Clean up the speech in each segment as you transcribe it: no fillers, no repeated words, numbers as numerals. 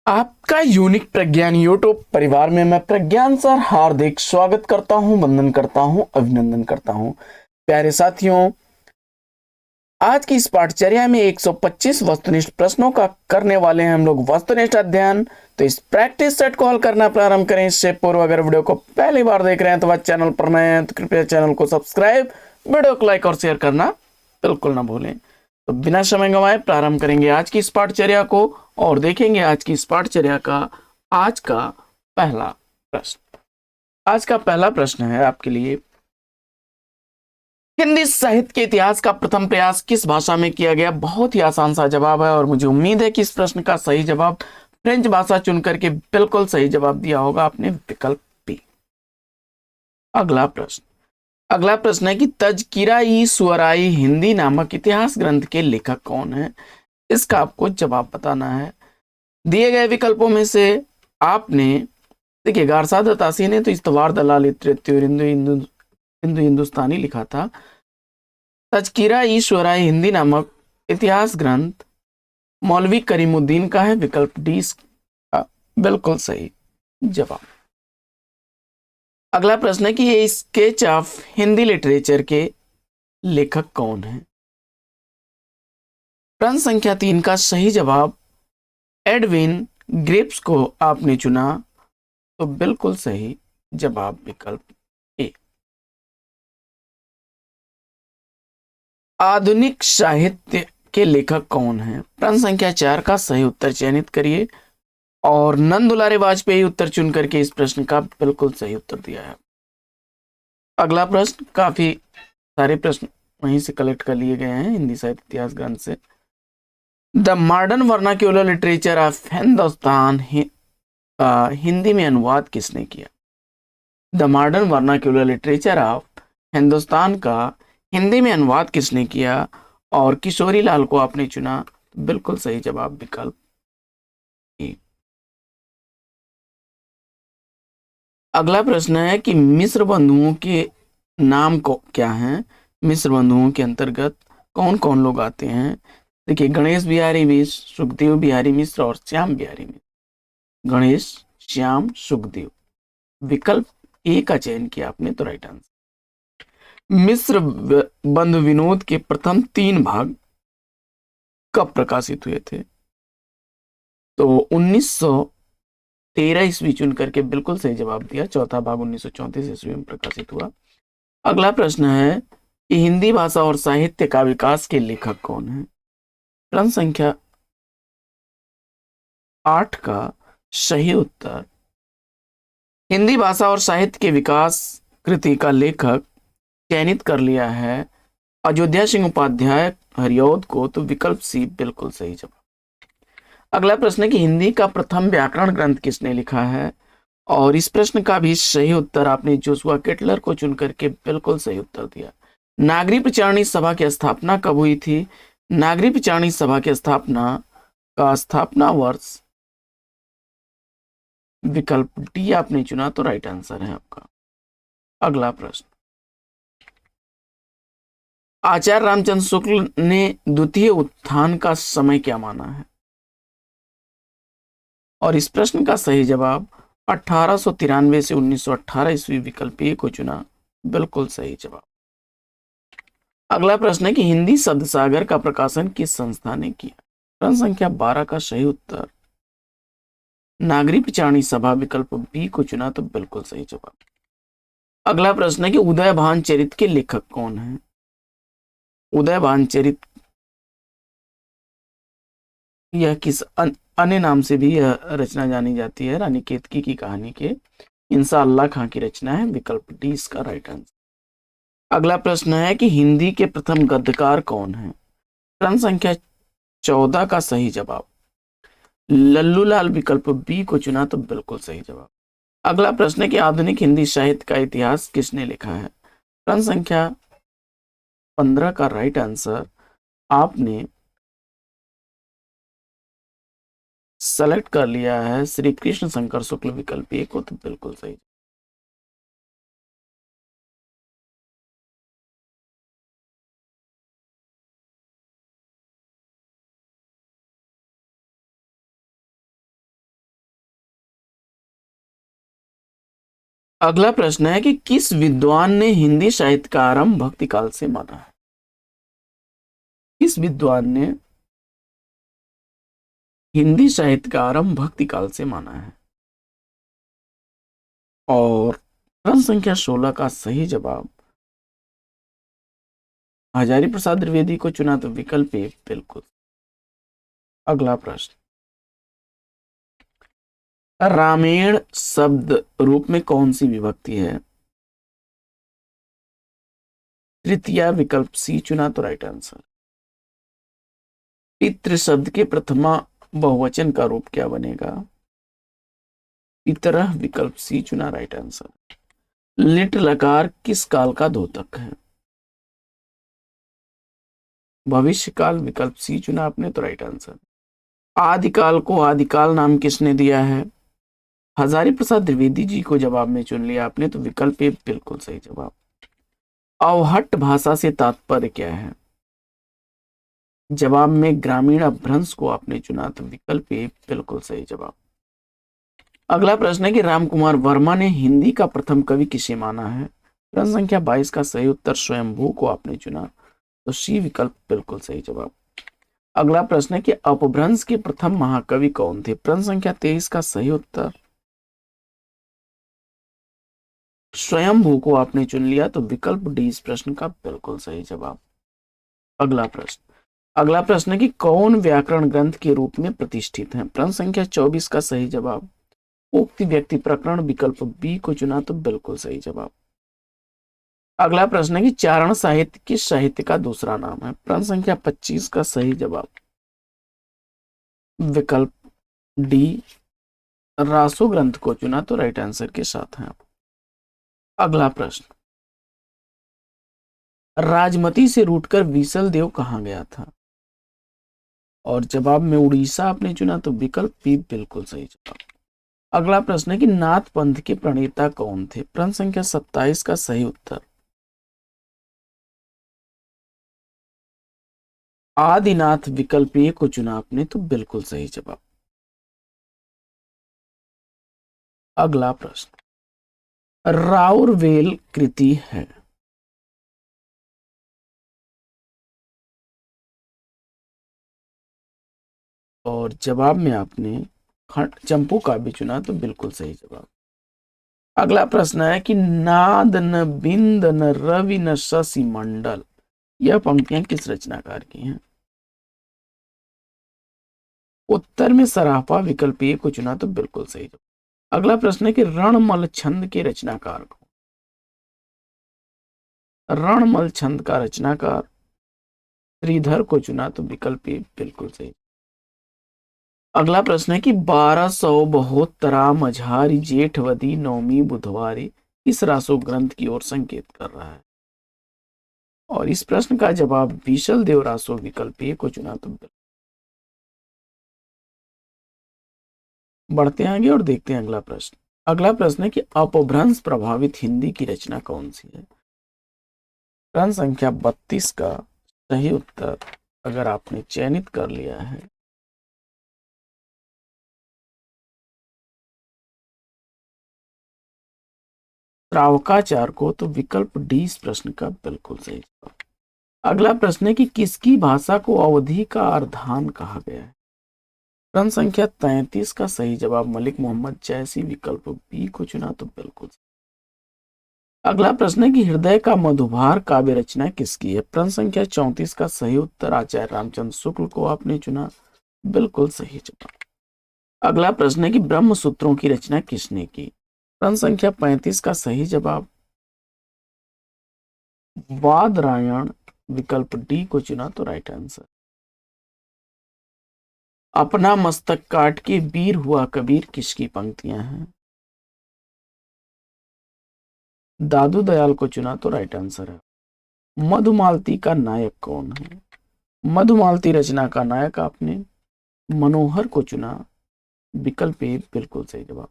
आपका यूनिक प्रज्ञान यूट्यूब परिवार में मैं प्रज्ञान सर हार्दिक स्वागत करता हूं, वंदन करता हूं, अभिनंदन करता हूं। प्यारे साथियों, आज की इस पाठचर्या में 125 वस्तुनिष्ठ प्रश्नों का करने वाले हैं हम लोग वस्तुनिष्ठ अध्ययन। तो इस प्रैक्टिस सेट को हल करना प्रारंभ करें। इससे पूर्व अगर वीडियो को पहली बार देख रहे हैं तो वह चैनल पर नए हैं तो कृपया चैनल को सब्सक्राइब, वीडियो को लाइक और शेयर करना बिल्कुल ना भूलें। तो बिना समय गंवाए प्रारंभ करेंगे आज की इस पाठचर्या को और देखेंगे आज की इस पाठचर्या का आज का पहला प्रश्न। आज का पहला प्रश्न है आपके लिए, हिंदी साहित्य के इतिहास का प्रथम प्रयास किस भाषा में किया गया। बहुत ही आसान सा जवाब है और मुझे उम्मीद है कि इस प्रश्न का सही जवाब फ्रेंच भाषा चुन करके बिल्कुल सही जवाब दिया होगा आपने, विकल्प बी। अगला प्रश्न है कि तज़किरा ई सुअराई हिंदी नामक इतिहास ग्रंथ के लेखक कौन है। इसका आपको जवाब बताना है। दिए गए विकल्पों में से आपने, देखिए, गारसाद तासी ने तो इस्तवार दलाल इत्रित्य और हिंदू हिंदुस्तानी लिखा था। तज़किरा ई शुअराए हिंदी नामक इतिहास ग्रंथ मौलवी करीमुद्दीन का है, विकल्प डी इसका बिल्कुल सही जवाब। अगला प्रश्न है कि ये स्केच ऑफ हिंदी लिटरेचर के लेखक कौन है। प्रश्न संख्या 3 का सही जवाब एडविन ग्रिप्स को आपने चुना, तो बिल्कुल सही जवाब विकल्प ए। आधुनिक साहित्य के लेखक कौन है। प्रश्न संख्या 4 का सही उत्तर चयनित करिए और नंद दुलारे वाजपेयी उत्तर चुन करके इस प्रश्न का बिल्कुल सही उत्तर दिया है। अगला प्रश्न, काफी सारे प्रश्न वहीं से कलेक्ट कर लिए गए हैं हिंदी साहित्य इतिहास ग्रंथ से। The modern vernacular literature of Hindustan Hindi में अनुवाद किसने किया। The modern vernacular literature of Hindustan का हिंदी में अनुवाद किसने किया और किशोरी लाल को आपने चुना, बिल्कुल सही जवाब विकल्प ए। अगला प्रश्न है कि मिस्र बंधुओं के नाम को क्या हैं। मिस्र बंधुओं के अंतर्गत कौन कौन लोग आते हैं। देखिए, गणेश बिहारी मिश्र, सुखदेव बिहारी मिश्र और श्याम बिहारी मिश्र। गणेश, श्याम, सुखदेव, विकल्प ए का चयन किया आपने, तो राइट आंसर। मिस्र बंधु विनोद के प्रथम 3 भाग कब प्रकाशित हुए थे। तो 1913 ईस्वी चुन करके बिल्कुल सही जवाब दिया। चौथा भाग 1934 ईस्वी में प्रकाशित हुआ। अगला प्रश्न है कि हिंदी भाषा और साहित्य का विकास के लेखक कौन है। प्रश्न संख्या 8 का सही उत्तर, हिंदी भाषा और साहित्य के विकास कृति का लेखक चयनित कर लिया है अयोध्या सिंह उपाध्याय हरिऔध को, तो विकल्प सी बिल्कुल सही जवाब। अगला प्रश्न है कि हिंदी का प्रथम व्याकरण ग्रंथ किसने लिखा है और इस प्रश्न का भी सही उत्तर आपने जोशुआ केटलर को चुन करके बिल्कुल सही उत्तर दिया। नागरिक विचारणी सभा की स्थापना कब हुई थी। नागरिक विचारणी सभा की स्थापना का स्थापना वर्ष, विकल्प डी आपने चुना, तो राइट आंसर है आपका। अगला प्रश्न, आचार्य रामचंद्र शुक्ल ने द्वितीय उत्थान का समय क्या माना है और इस प्रश्न का सही जवाब 1893 से 1918 ईस्वी, विकल्प ए को चुना, बिल्कुल सही जवाब। अगला प्रश्न है कि हिंदी शब्द सागर का प्रकाशन किस संस्था ने किया। प्रश्न संख्या 12 का सही उत्तर नागरिक विचारणी सभा, विकल्प बी को चुना, तो बिल्कुल सही जवाब। अगला प्रश्न है कि उदयभान चरित के लेखक कौन है। उदयभान चरित यह किस अन्य नाम से भी यह रचना जानी जाती है, रानी केतकी की कहानी के इंशाअल्लाह खां की रचना है, विकल्प डी इसका राइट आंसर। अगला प्रश्न है कि हिंदी के प्रथम गद्यकार कौन है। प्रश्न संख्या 14 का सही जवाब लल्लूलाल, विकल्प बी को चुना, तो बिल्कुल सही जवाब। अगला प्रश्न है कि आधुनिक हिंदी साहित्य का इतिहास किसने लिखा है। प्रश्न संख्या 15 का राइट आंसर आपने सेलेक्ट कर लिया है श्री कृष्ण शंकर शुक्ल, विकल्प ए को, तो बिल्कुल सही। अगला प्रश्न है कि किस विद्वान ने हिंदी साहित्य का आरंभ भक्ति काल से माना है? किस विद्वान ने हिंदी साहित्य का आरंभ भक्ति काल से माना है? और प्रश्न संख्या 16 का सही जवाब हजारी प्रसाद द्विवेदी को चुना, तो विकल्प ए बिल्कुल। अगला प्रश्न, रामेण शब्द रूप में कौन सी विभक्ति है? तृतीया, विकल्प सी चुना, तो राइट आंसर। पितृ शब्द के प्रथमा बहुवचन का रूप क्या बनेगा? पितरः, विकल्प सी चुना, राइट आंसर। लिट लकार किस काल का द्योतक है? भविष्य काल, विकल्प सी चुना आपने, तो राइट आंसर। आदिकाल को आदिकाल नाम किसने दिया है? हजारी प्रसाद द्विवेदी जी को जवाब में चुन लिया आपने, तो विकल्प ए बिल्कुल सही जवाब। अवहट्ट भाषा से तात्पर्य क्या है? जवाब में ग्रामीण अपभ्रंश को आपने चुना, तो विकल्प ए बिल्कुल सही जवाब। अगला प्रश्न है कि रामकुमार वर्मा ने हिंदी का प्रथम कवि किसे माना है? प्रश्न संख्या 22 का सही उत्तर स्वयंभू को आपने चुना, तो सी विकल्प बिल्कुल सही जवाब। अगला प्रश्न है कि अपभ्रंश के प्रथम महाकवि कौन थे? प्रश्न संख्या 23 का सही उत्तर स्वयंभू को आपने चुन लिया, तो विकल्प डी इस प्रश्न का बिल्कुल सही जवाब। अगला प्रश्न है कि कौन व्याकरण ग्रंथ के रूप में प्रतिष्ठित है? प्रश्न संख्या 24 का सही जवाब उक्त व्यक्ति प्रकरण, विकल्प बी को चुना, तो बिल्कुल सही जवाब। अगला प्रश्न है कि चारण साहित्य किस साहित्य का दूसरा नाम है? प्रश्न संख्या 25 का सही जवाब विकल्प डी रासो ग्रंथ को चुना, तो राइट आंसर के साथ हैं आप। अगला प्रश्न, राजमती से रूठकर विसल देव कहां गया था? और जवाब में उड़ीसा आपने चुना, तो विकल्प बी बिल्कुल सही जवाब। अगला प्रश्न है कि नाथ पंथ के प्रणेता कौन थे? प्रश्न संख्या 27 का सही उत्तर आदिनाथ, विकल्प ए को चुना आपने, तो बिल्कुल सही जवाब। अगला प्रश्न, राउरवेल कृति है? और जवाब में आपने चंपू काव्य चुना, तो बिल्कुल सही जवाब। अगला प्रश्न है कि नाद न बिंद न रवि न शशि मंडल, यह पंक्तियां किस रचनाकार की हैं? उत्तर में सराफा, विकल्प ए को चुना, तो बिल्कुल सही जवाब। अगला प्रश्न है कि रणमल छंद के रचनाकार को? रणमल छंद का रचनाकार श्रीधर को चुना, तो विकल्प ए बिल्कुल सही। अगला प्रश्न है कि 1200 बहोत्तरा मझारी जेठवदी नौमी बुधवारी इस रासो ग्रंथ की ओर संकेत कर रहा है? और इस प्रश्न का जवाब विशल देव रासो, विकल्प ए को चुना, तो बढ़ते आगे और देखते हैं अगला प्रश्न। अगला प्रश्न है कि अपभ्रंश प्रभावित हिंदी की रचना कौन सी है? प्रश्न संख्या 32 का सही उत्तर अगर आपने चयनित कर लिया है, श्रावकाचार को, तो विकल्प डी इस प्रश्न का बिल्कुल सही जवाब। अगला प्रश्न है कि किसकी भाषा को अवधी का अर्धान कहा गया है? प्रश्न संख्या 33 का सही जवाब मलिक मोहम्मद जैसी, विकल्प बी को चुना, तो बिल्कुल। अगला प्रश्न है कि हृदय का मधुभार काव्य रचना किसकी है? प्रश्न संख्या 34 का सही उत्तर आचार्य रामचंद्र शुक्ल को आपने चुना, बिल्कुल सही जवाब। अगला प्रश्न है कि ब्रह्म सूत्रों की रचना किसने की? प्रश्न संख्या 35 का सही जवाब वादरायण, विकल्प डी को चुना, तो राइट आंसर। अपना मस्तक काट के वीर हुआ कबीर किसकी पंक्तियां हैं? दादू दयाल को चुना, तो राइट आंसर है। मधुमालती का नायक कौन है? मधुमालती रचना का नायक आपने मनोहर को चुना, विकल्प ए बिल्कुल सही जवाब।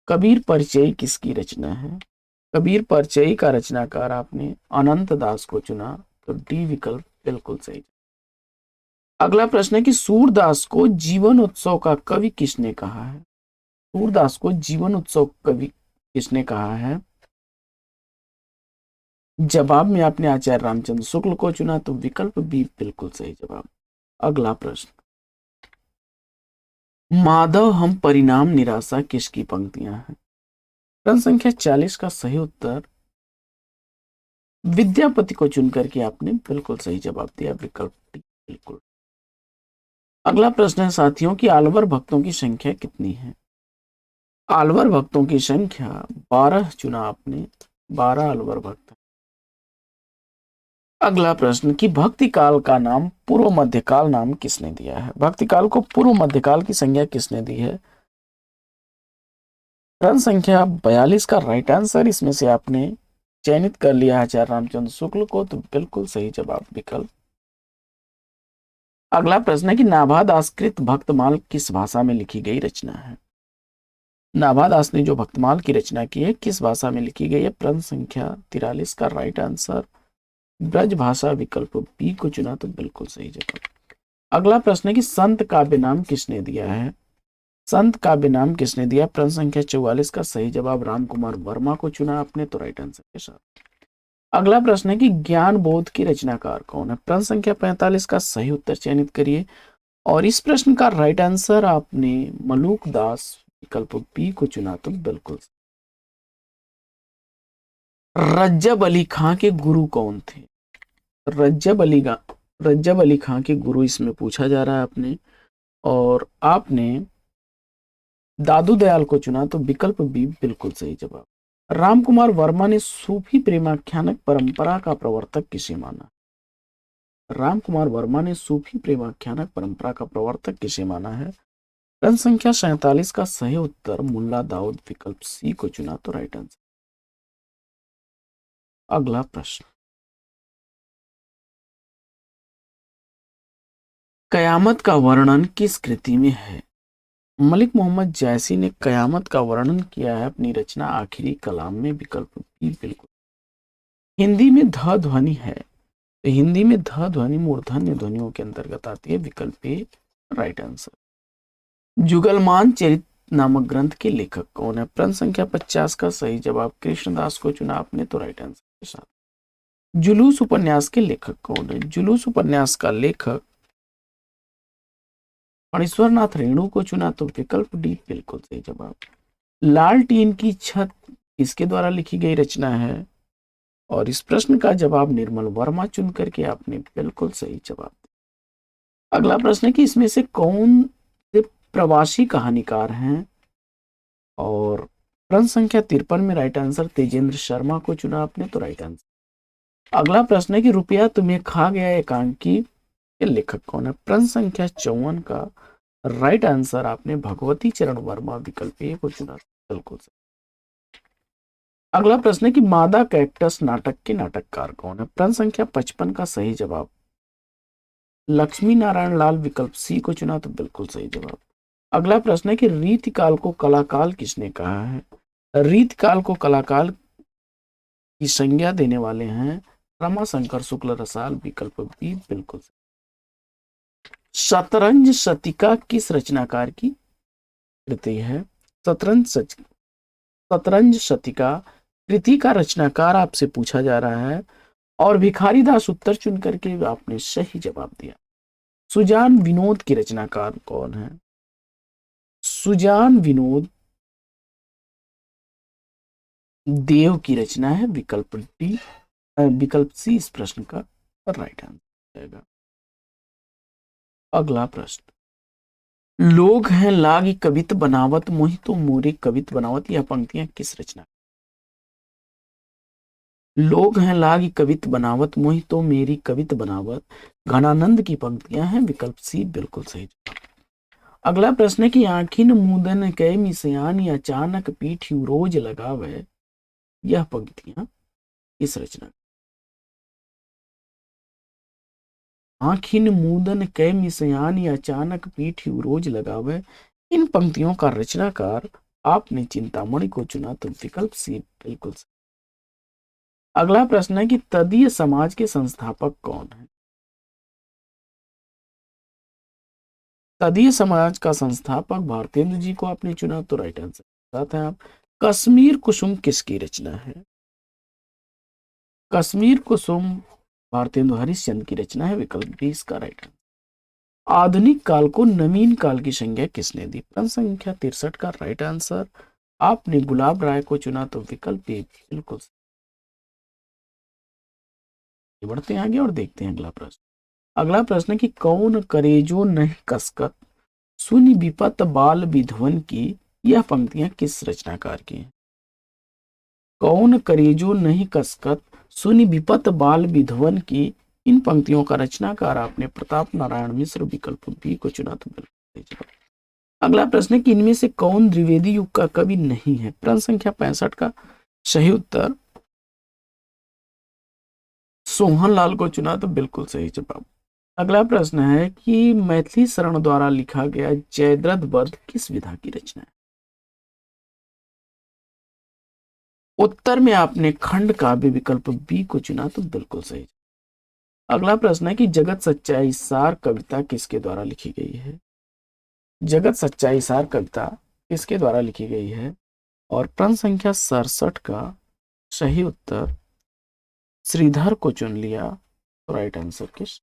कबीर परिचय किसकी रचना है? कबीर परिचय का रचनाकार आपने अनंत दास को चुना, तो डी विकल्प बिल्कुल सही। अगला प्रश्न है कि सूरदास को जीवन उत्सव का कवि किसने कहा है? सूरदास को जीवन उत्सव कवि किसने कहा है? जवाब में आपने आचार्य रामचंद्र शुक्ल को चुना, तो विकल्प बी बिल्कुल सही जवाब। अगला प्रश्न, माधव हम परिणाम निराशा किसकी पंक्तियां हैं? प्रश्न संख्या 40 का सही उत्तर विद्यापति को चुनकर के आपने बिल्कुल सही जवाब दिया, विकल्प डी बिल्कुल। अगला प्रश्न है साथियों कि आलवर भक्तों की संख्या कितनी है? आलवर भक्तों की संख्या 12 चुना आपने, 12 आलवर भक्त। अगला प्रश्न कि भक्ति काल का नाम पूर्व मध्यकाल नाम किसने दिया है? भक्ति काल को पूर्व मध्यकाल की संज्ञा किसने दी है? प्रश्न संख्या 42 का राइट आंसर इसमें से आपने चयनित कर लिया आचार्य रामचंद्र शुक्ल को, तो बिल्कुल सही जवाब विकल्प। अगला प्रश्न है कि नाभादासकृत भक्तमाल किस भाषा में लिखी गई रचना है? नाभादास ने जो भक्तमाल की रचना की है किस भाषा में लिखी गई है? प्रश्न संख्या 43 का राइट आंसर ब्रज भाषा, विकल्प बी को चुना, तो बिल्कुल सही जवाब। अगला प्रश्न है कि संत काव्य नाम किसने दिया है? संत काव्य नाम किसने दिया? प्रश्न संख्या 44 का सही जवाब राम कुमार वर्मा को चुना आपने, तो राइट आंसर के साथ। अगला प्रश्न है कि ज्ञान बोध की रचनाकार कौन है? प्रश्न संख्या 45 का सही उत्तर चयनित करिए, और इस प्रश्न का राइट आंसर आपने मलूक दास, विकल्प बी को चुना, तो बिल्कुल। रज्जब अली खां के गुरु कौन थे? रज्जब अली खां के गुरु इसमें पूछा जा रहा है आपने, और आपने दादू दयाल को चुना, तो विकल्प बी बिल्कुल सही जवाब। रामकुमार वर्मा ने सूफी प्रेमाख्यानक परंपरा का प्रवर्तक किसे माना? रामकुमार वर्मा ने सूफी प्रेमाख्यानक परंपरा का प्रवर्तक किसे माना है? प्रश्न संख्या 47 का सही उत्तर मुल्ला दाऊद, विकल्प सी को चुना, तो राइट आंसर। अगला प्रश्न, कयामत का वर्णन किस कृति में है? मलिक मोहम्मद जैसी ने कयामत का वर्णन किया है अपनी रचना आखिरी कलाम में, विकल्प बी बिल्कुल। हिंदी में ध ध्वनि है, तो हिंदी में ध ध्वनि मूर्धन्य ध्वनियों के अंतर्गत आती है, विकल्प ए राइट आंसर। जुगलमान चरित नामक ग्रंथ के लेखक कौन है? प्रश्न संख्या 50 का सही जवाब कृष्णदास को चुना आपने, तो राइट आंसर के साथ। जुलूस उपन्यास के लेखक कौन है? जुलूस उपन्यास का लेखक फणीश्वरनाथ रेणु को चुना, तो विकल्प डी बिल्कुल सही जवाब। लाल टीन की छत इसके द्वारा लिखी गई रचना है, और इस प्रश्न का जवाब निर्मल वर्मा चुन करके आपने बिल्कुल सही जवाब। अगला प्रश्न है कि इसमें से कौन से प्रवासी कहानीकार हैं? और प्रश्न संख्या 53 में राइट आंसर तेजेंद्र शर्मा को चुना आपने, तो राइट आंसर। अगला प्रश्न है कि रुपया तुम्हें खा गया एकांकी के लेखक कौन है? प्रश्न संख्या 54 का राइट आंसर आपने भगवती चरण वर्मा, विकल्प ए को चुना, बिल्कुल सही। अगला प्रश्न है कि मादा कैक्टस नाटक के नाटककार कौन है? प्रश्न संख्या 55 का सही जवाब लक्ष्मी नारायण लाल, विकल्प सी को चुना, तो बिल्कुल सही जवाब। अगला प्रश्न है कि रीतिकाल को कलाकाल किसने कहा है? रीतिकाल को कलाकाल की संज्ञा देने वाले हैं रमाशंकर शुक्ल रसाल, विकल्प बी बिल्कुल सही। शतरंज शतिका किस रचनाकार की कृति है? शतरंज शतिका कृति का रचनाकार आपसे पूछा जा रहा है, और भिखारी दास उत्तर चुन करके आपने सही जवाब दिया। सुजान विनोद की रचनाकार कौन है? सुजान विनोद देव की रचना है, विकल्प डी, विकल्प सी इस प्रश्न का राइट आंसर जाएगा। अगला प्रश्न, लोग हैं लागी कवित बनावत मोहि तो मोरे कवित बनावत, यह पंक्तियां किस रचना? लोग हैं लागी कवित बनावत मोहि तो मेरी कवित बनावत, घनानंद की पंक्तियां हैं, विकल्प सी बिल्कुल सही जवाब। अगला प्रश्न है कि आखिन मुदन कै मिसयानी अचानक पीठ रोज लगावे, यह पंक्तियां किस रचना? आखिन मुदन कै मिसयानी अचानक पीठ रोज लगावे, इन पंक्तियों का रचनाकार आपने चिंतामणि को चुना, तो विकल्प सी बिल्कुल सही। अगला प्रश्न है कि तदीय समाज के संस्थापक कौन है? तदीय समाज का संस्थापक भारतेंदु जी को आपने चुना, तो राइट आंसर साथ है आप। कश्मीर कुसुम किसकी रचना है? कश्मीर कुसुम भारतेंदु हरिश्चंद्र की रचना है, विकल्प बी इसका राइट आंसर। आधुनिक काल को नवीन काल की संज्ञा किसने दी? प्रश्न संख्या 63 का राइट आंसर। आपने गुलाब राय को चुना तो विकल्प ए बिल्कुल। बढ़ते हैं आगे और देखते हैं अगला प्रश्न। अगला प्रश्न है कि कौन करेजो नहीं कसकत सुनि विपत बाल विध्वन की, यह पंक्तियां किस रचनाकार की हैं? कौन करेजो नहीं कसकत सुनि विपत बाल विध्वन की, इन पंक्तियों का रचनाकार आपने प्रताप नारायण मिश्र, विकल्प बी को चुना तो बिल्कुल सही जवाब। अगला प्रश्न है कि इनमें से कौन द्विवेदी युग का कवि नहीं है? प्रश्न संख्या 65 का सही उत्तर सोहनलाल को चुना तो बिल्कुल सही जवाब। अगला प्रश्न है कि मैथिली शरण द्वारा लिखा गया जयद्रथ वध किस विधा की रचना है? उत्तर में आपने खंड काव्य, विकल्प बी को चुना तो बिल्कुल सही। अगला प्रश्न है कि जगत सच्चाई सार कविता किसके द्वारा लिखी गई है? जगत सच्चाई सार कविता किसके द्वारा लिखी गई है? और प्रश्न संख्या 67 का सही उत्तर श्रीधर को चुन लिया तो राइट आंसर किस?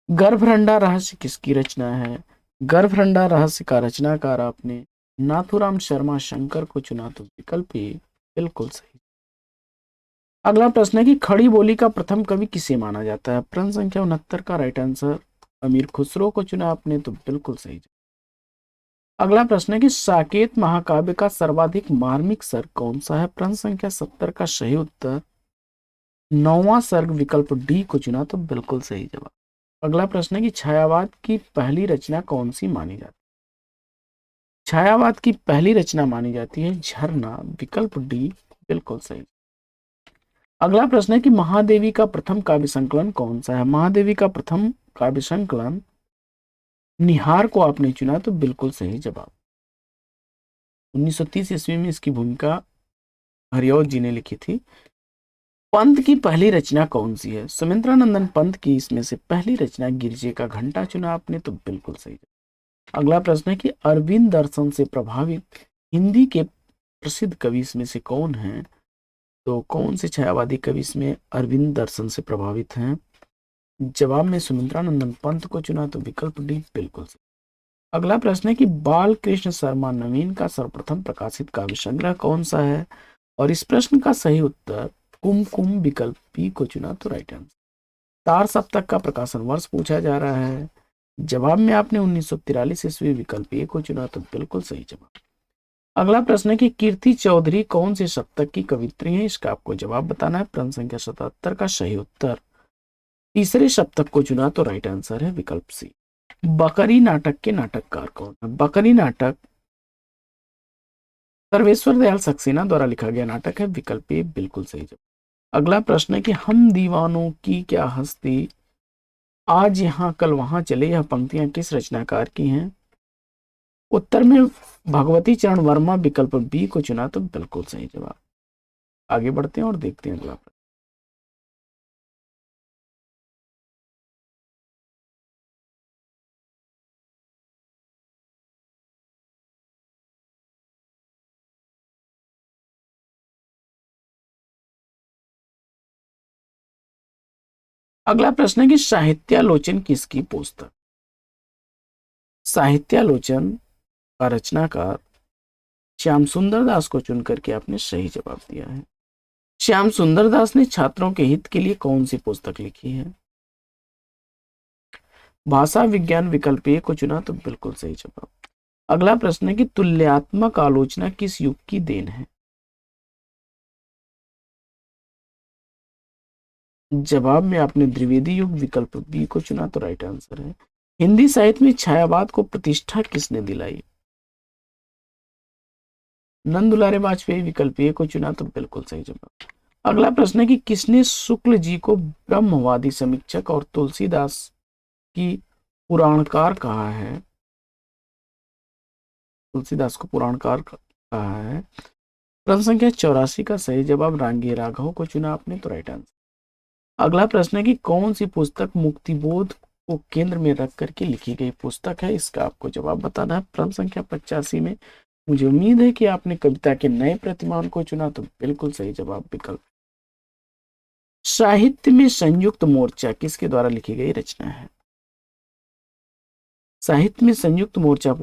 गर्भरंडा रहस्य किसकी रचना है? गर्भरंडा रहस्य का रचनाकार आपने नाथुराम शर्मा शंकर को चुना तो विकल्प ए बिल्कुल सही। अगला प्रश्न है कि खड़ी बोली का प्रथम कवि किसे माना जाता है? प्रश्न संख्या 69 का राइट आंसर अमीर खुसरो को चुना आपने तो बिल्कुल सही। अगला प्रश्न है कि साकेत महाकाव्य का सर्वाधिक मार्मिक सर्ग कौन सा है? प्रश्न संख्या 70 का सही उत्तर 9वां सर्ग, विकल्प डी को चुना तो बिल्कुल सही जवाब। अगला प्रश्न है कि छायावाद की पहली रचना कौन सी मानी जाती है? छायावाद की पहली रचना मानी जाती है झरना, विकल्प डी बिल्कुल सही। अगला प्रश्न है कि महादेवी का प्रथम काव्य संकलन कौन सा है? महादेवी का प्रथम काव्य संकलन निहार को आपने चुना तो बिल्कुल सही जवाब। 1930 ईस्वी में इसकी भूमिका हरिऔध जी ने लिखी थी। पंत की पहली रचना कौन सी है? सुमित्रानंदन पंत की इसमें से पहली रचना गिरजे का घंटा चुना आपने तो बिल्कुल सही। अगला प्रश्न है कि अरविंद दर्शन से प्रभावित हिंदी के प्रसिद्ध कवि इसमें से कौन हैं? तो कौन से छायावादी कवि इसमें अरविंद दर्शन से प्रभावित हैं? जवाब में सुमित्रानंदन पंत को चुना तो विकल्प डी बिल्कुल सही। अगला प्रश्न है कि बाल कृष्ण शर्मा नवीन का सर्वप्रथम प्रकाशित काव्य संग्रह कौन सा है? और इस प्रश्न का सही उत्तर कुमकुम, विकल्प बी को चुना तो राइट आंसर। तार सप्तक का प्रकाशन वर्ष पूछा जा रहा है। जवाब में आपने 1943 ईस्वी, विकल्प ए को चुना तो बिल्कुल सही जवाब। अगला प्रश्न है कि कीर्ति चौधरी कौन से शतक की कवित्री है? इसका आपको जवाब बताना है। प्रश्न संख्या 77 का सही उत्तर तीसरे शतक को चुना तो राइट आंसर है, विकल्प सी। बकरी नाटक के नाटककार कौन है? बकरी नाटक सर्वेश्वर दयाल सक्सेना द्वारा लिखा गया नाटक है, विकल्प ए बिल्कुल सही जवाब। अगला प्रश्न है कि हम दीवानों की क्या हस्ती आज यहाँ कल वहां चले, यह पंक्तियां किस रचनाकार की हैं? उत्तर में भगवती चरण वर्मा, विकल्प बी को चुना तो बिल्कुल सही जवाब। आगे बढ़ते हैं और देखते हैं अगला प्रश्न। अगला प्रश्न है कि साहित्यालोचन किसकी पुस्तक? साहित्यालोचन का रचनाकार श्याम सुंदर दास को चुन करके आपने सही जवाब दिया है। श्याम सुंदर दास ने छात्रों के हित के लिए कौन सी पुस्तक लिखी है? भाषा विज्ञान, विकल्प ए को चुना तो बिल्कुल सही जवाब। अगला प्रश्न है कि तुल्यात्मक आलोचना किस युग की देन है? जवाब में आपने द्विवेदी युग, विकल्प बी को चुना तो राइट आंसर है। हिंदी साहित्य में छायावाद को प्रतिष्ठा किसने दिलाई? नंद दुलारे वाजपेयी, विकल्प ए को चुना तो बिल्कुल सही जवाब। अगला प्रश्न है कि किसने शुक्ल जी को ब्रह्मवादी समीक्षक और तुलसीदास की पुराणकार कहा है? तुलसीदास को पुराणकार कहा है। प्रश्न संख्या 84 का सही जवाब रांगे राघव को चुना आपने तो राइट आंसर। अगला प्रश्न है कि कौन सी पुस्तक मुक्तिबोध को केंद्र में रख करके लिखी गई पुस्तक है? इसका आपको जवाब बताना है। प्रश्न संख्या 85 में मुझे उम्मीद है कि आपने कविता के नए प्रतिमान को चुना तो बिल्कुल सही जवाब, विकल्प साहित्य में संयुक्त मोर्चा किसके द्वारा लिखी गई रचना है? साहित्य में संयुक्त मोर्चा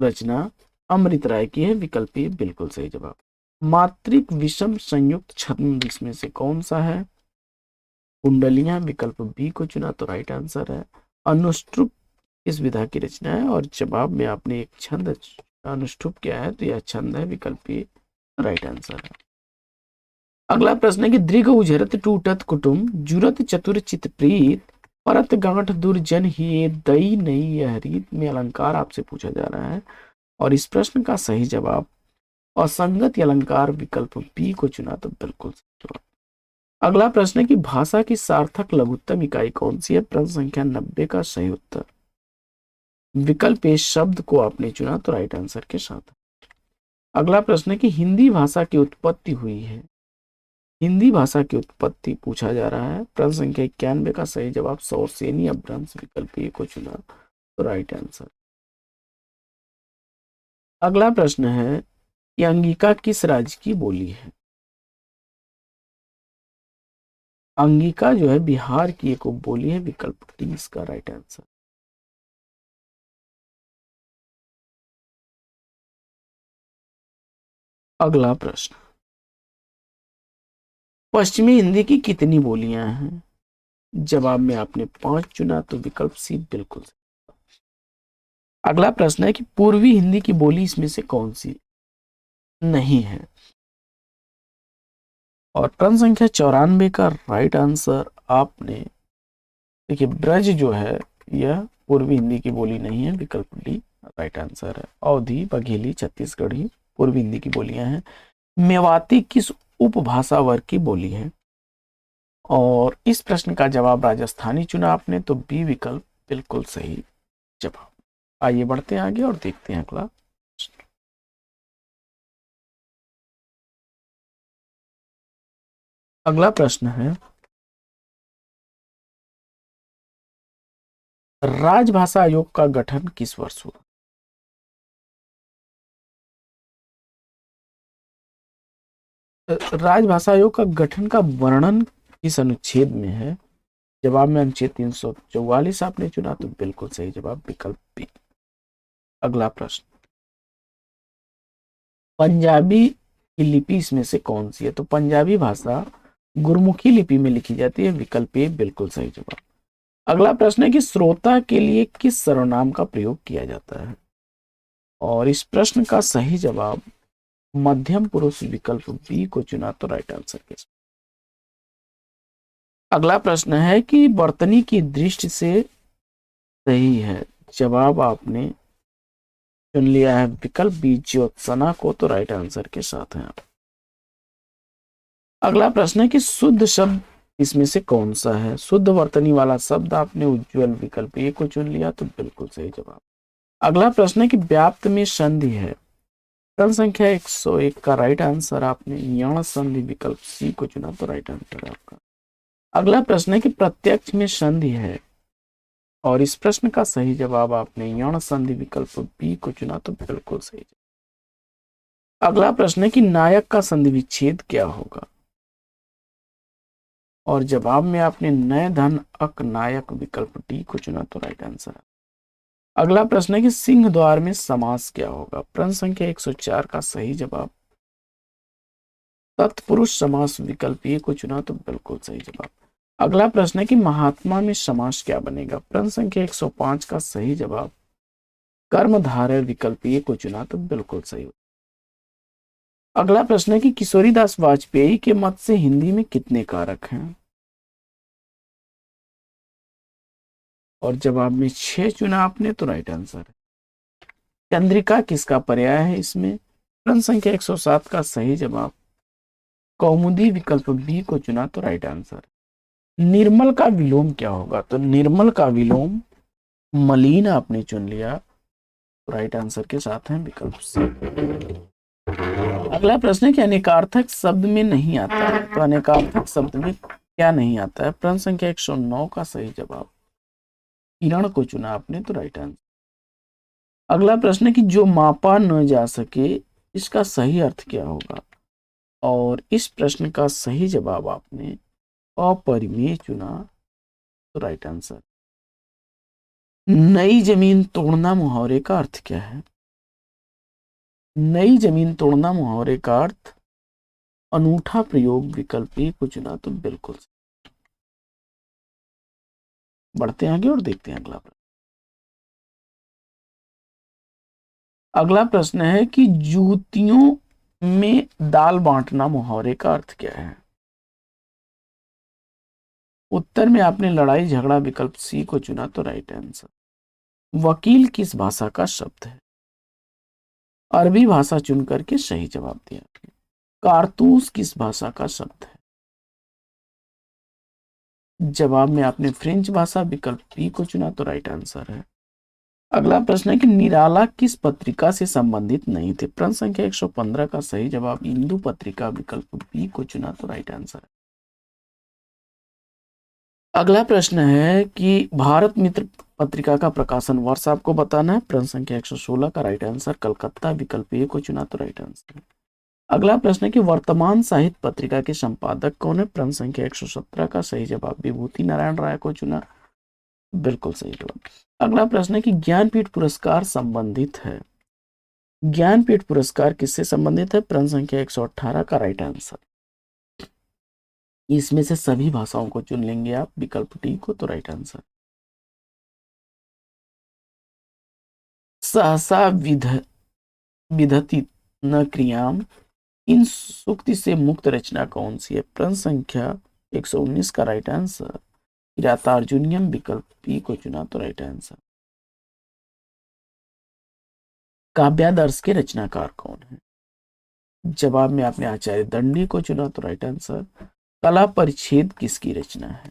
रचना अमृत राय की है। विकल्प ए बिल्कुल सही जवाब। मात्रिक विषम संयुक्त छंद इसमें से कौन सा है? कुंडलियां। विकल्प बी को चुना तो राइट आंसर है। अनुष्टुप इस विधा की रचना है और जवाब में आपने एक छंद अनुष्टुप किया है तो यह छंद है। विकल्प ए राइट आंसर है। अगला प्रश्न है कि दृघ उझरत टूटत कुटुम जुरत चतुर चित प्रीत परत गांठ दुर्जन ही दई नई यह रीत में अलंकार आपसे पूछा जा रहा है और इस प्रश्न का सही जवाब असंगत अलंकार विकल्प बी को चुना तो बिल्कुल सही जवाब। अगला प्रश्न है कि भाषा की सार्थक लघुत्तम इकाई कौन सी है? प्रश्न संख्या 90 का सही उत्तर विकल्प ए शब्द को आपने चुना तो राइट आंसर के साथ। अगला प्रश्न है कि हिंदी भाषा की उत्पत्ति हुई है। हिंदी भाषा की उत्पत्ति पूछा जा रहा है। प्रश्न संख्या 91 का सही जवाब सौरसेनी अपभ्रंश विकल्प ए को चुना तो राइट आंसर। अगला प्रश्न है कि अंगिका किस राज्य की बोली है? अंगिका जो है बिहार की एक उपबोली है। विकल्प डी इसका राइट आंसर। अगला प्रश्न, पश्चिमी हिंदी की कितनी बोलियां हैं? जवाब में आपने 5 चुना तो विकल्प सी बिल्कुल सही। अगला प्रश्न है कि पूर्वी हिंदी की बोली इसमें से कौन सी नहीं है? और प्रश्न संख्या 94 का राइट आंसर आपने देखिए ब्रज जो है यह पूर्वी हिंदी की बोली नहीं है। विकल्प डी राइट आंसर है। अवधी, बघेली, छत्तीसगढ़ी पूर्वी हिंदी की बोलियां हैं। मेवाती किस उपभाषा वर्ग की बोली है? और इस प्रश्न का जवाब राजस्थानी चुना आपने तो बी विकल्प बिल्कुल सही जवाब। आइए बढ़ते हैं आगे और देखते हैं अगला। अगला प्रश्न है राजभाषा आयोग का गठन किस वर्ष हुआ? राजभाषा आयोग का गठन का वर्णन इस अनुच्छेद में है। जवाब में अनुच्छेद 344 आपने चुना तो बिल्कुल सही जवाब विकल्प बी। अगला प्रश्न, पंजाबी की लिपि इसमें से कौन सी है? तो पंजाबी भाषा गुरमुखी लिपि में लिखी जाती है। विकल्प ए बिल्कुल सही जवाब। अगला प्रश्न है कि श्रोता के लिए किस सर्वनाम का प्रयोग किया जाता है? और इस प्रश्न का सही जवाब मध्यम पुरुष विकल्प बी को चुना तो राइट आंसर के। अगला प्रश्न है कि वर्तनी की दृष्टि से सही है। जवाब आपने चुन लिया है विकल्प बी ज्योत्सना को तो राइट आंसर के साथ है। अगला प्रश्न है कि शुद्ध शब्द इसमें से कौन सा है? शुद्ध वर्तनी वाला शब्द आपने उज्ज्वल विकल्प ए को चुन लिया तो बिल्कुल सही जवाब। अगला प्रश्न है कि व्याप्त में संधि है। प्रश्न संख्या 101 का राइट आंसर आपने यण संधि विकल्प सी को चुना तो राइट आंसर है आपका। अगला प्रश्न है कि प्रत्यक्ष में संधि है और इस प्रश्न का सही जवाब आपने यण संधि विकल्प बी को चुना तो बिल्कुल सही। अगला प्रश्न है कि नायक का संधि विच्छेद क्या होगा? और जवाब में आपने नए धन अक नायक विकल्प डी को चुना तो राइट आंसर है। अगला प्रश्न है कि सिंह द्वार में समास क्या होगा? प्रश्न संख्या 104 का सही जवाब तत्पुरुष समास विकल्प ए को चुना तो बिल्कुल सही जवाब। अगला प्रश्न है कि महात्मा में समास क्या बनेगा? प्रश्न संख्या 105 का सही जवाब कर्मधारय विकल्प ए को चुना तो बिल्कुल सही। अगला प्रश्न है कि किशोरीदास वाजपेयी के मत से हिंदी में कितने कारक हैं? और जवाब में 6 चुना आपने तो राइट आंसर है। चंद्रिका किसका पर्याय है इसमें? प्रश्न संख्या 107 का सही जवाब कौमुदी विकल्प बी को चुना तो राइट आंसर। निर्मल का विलोम क्या होगा? तो निर्मल का विलोम मलिन आपने चुन लिया तो राइट आंसर के साथ है विकल्प सी। अगला प्रश्न है कि अनेकार्थक शब्द में नहीं आता है तो अनेकार्थक शब्द में क्या नहीं आता है? प्रश्न संख्या 109 का सही जवाब किरण को चुना आपने तो राइट आंसर। अगला प्रश्न है कि जो मापा न जा सके इसका सही अर्थ क्या होगा? और इस प्रश्न का सही जवाब आपने अपरिमेय चुना तो राइट आंसर। नई जमीन तोड़ना मुहावरे का अर्थ क्या है? नई जमीन तोड़ना मुहावरे का अर्थ अनूठा प्रयोग, विकल्प ए को चुना तो बिल्कुल। बढ़ते हैं आगे और देखते हैं अगला प्रश्न। अगला प्रश्न है कि जूतियों में दाल बांटना मुहावरे का अर्थ क्या है? उत्तर में आपने लड़ाई झगड़ा, विकल्प सी को चुना तो राइट आंसर। वकील किस भाषा का शब्द है? अरबी भाषा चुन करके सही जवाब दिया। कारतूस किस भाषा का शब्द है? जवाब में आपने फ्रेंच भाषा, विकल्प बी को चुना तो राइट आंसर है। अगला प्रश्न है कि निराला किस पत्रिका से संबंधित नहीं थे? प्रश्न संख्या 115 का सही जवाब इंदु पत्रिका, विकल्प बी को चुना तो राइट आंसर है। अगला प्रश्न है कि भारत मित्र पत्रिका का प्रकाशन वर्ष आपको बताना है। प्रश्न संख्या 116 का राइट आंसर कलकत्ता, विकल्प ए को चुना तो राइट आंसर है। अगला प्रश्न है कि वर्तमान साहित्य पत्रिका के संपादक कौन है? प्रश्न संख्या 117 का सही जवाब विभूति नारायण राय को चुना, बिल्कुल सही जवाब। अगला प्रश्न है कि ज्ञानपीठ पुरस्कार संबंधित है। ज्ञानपीठ पुरस्कार किससे संबंधित है? प्रश्न संख्या 118 का राइट आंसर। इसमें से सभी भाषाओं को चुन लेंगे आप, विकल्प डी को तो राइट आंसर। सहसा विधति न क्रियाम, इन सूक्ति से मुक्त रचना कौन सी है? प्रश्न संख्या 119 का राइट आंसर किरातार्जुनीयम, विकल्प बी को चुना तो राइट आंसर। काव्यादर्श के रचनाकार कौन है? जवाब में आपने आचार्य दंडी को चुना तो राइट आंसर। कला परिच्छेद किसकी रचना है?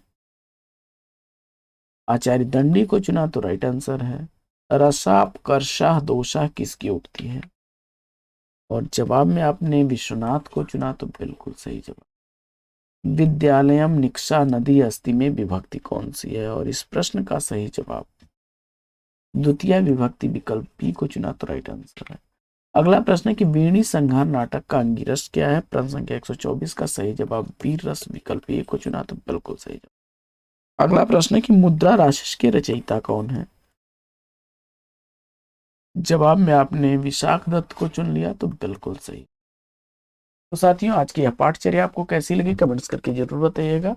आचार्य दंडी को चुना तो राइट आंसर है। रसाप करशाह दोषा किसकी उक्ति है? और जवाब में आपने विश्वनाथ को चुना तो बिल्कुल सही जवाब। विद्यालयम निक्षा नदी अस्ति में विभक्ति कौन सी है? और इस प्रश्न का सही जवाब द्वितीय विभक्ति, विकल्प बी को चुना तो राइट आंसर है। अगला प्रश्न है कि वीणी संहार नाटक का अंगिरस क्या है? प्रश्न संख्या 124 का सही जवाब वीर रस, विकल्प ए को चुना तो बिल्कुल सही जवाब। अगला प्रश्न है कि मुद्रा राशिस के रचयिता कौन है? जवाब में आपने विशाख दत्त को चुन लिया तो बिल्कुल सही। तो साथियों, आज की यह पाठचर्या आपको कैसी लगी कमेंट्स करके जरूर बताइएगा।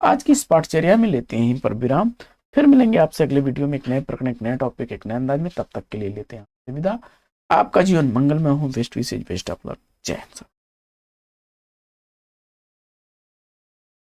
आज की इस पाठचर्या में लेते हैं यहीं पर विराम, फिर मिलेंगे आपसे अगले वीडियो में एक नए प्रकरण, एक नए टॉपिक, एक नए अंदाज में। तब तक के लिए लेते हैं विदा। आपका जीवन मंगलमय हो। बेस्ट विशेष, बेस्ट ऑफ लक। जय हिंद।